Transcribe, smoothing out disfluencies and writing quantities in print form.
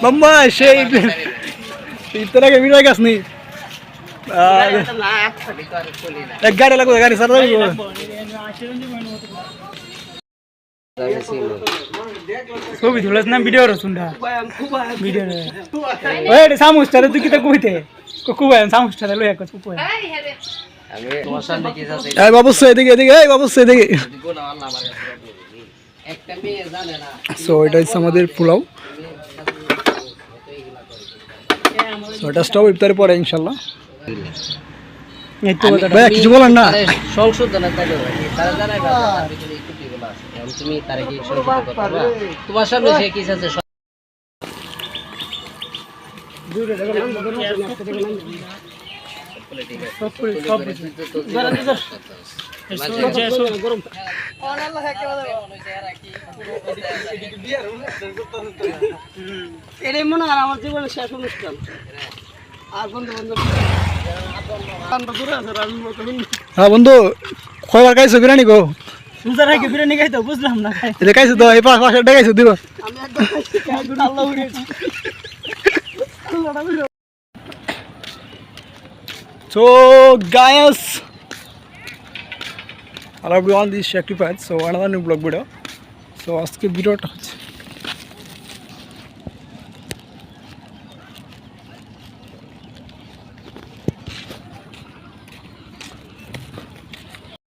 মাম্মা সেই ইতরা के वीडियो गास नहीं एक गाड़ी लगो गाड़ी सर ছবি ধুলাস না ভিডিও রসুনটা ভিডিও ওই সামুসটা তুই কি তা কইতে কুকুয়া সামুসটা লই এক কুকুয়া আমি তোমার সামনে কি আছে এই বাবু এদিকে এদিকে এই বাবু এদিকে একটা মেয়ে জানে না সো এটা হচ্ছে আমাদের পোলাও সো এটা স্টপ ইফতারের পরে ইনশাআল্লাহ এই তো ভাই কিছু বলেন না সংশোধন তাহলে তারা জানাই না ভিতরে কুটিগুলো আছে তুমি তারে কি সংশোধন করবা তোমার সামনে সে কি আছে দূরে দেখো গরম আল্লাহ একেবারে এটাই মনে হয় আমার জীবনের শেষ অনুষ্ঠান আর বন্ধু হ্যাঁ বন্ধু কয়বার খাইছো বিরিয়ানি গো সুজার আগে বিরিয়ানি খাইতো বুঝলাম না এটা খাইছো তো এই পাশে দেখাইছো দিব আমি একদম খাইছি আল্লাহ উড়েছি So guys, hello everyone, this is Shakti Pad. So another new vlog video. So ask video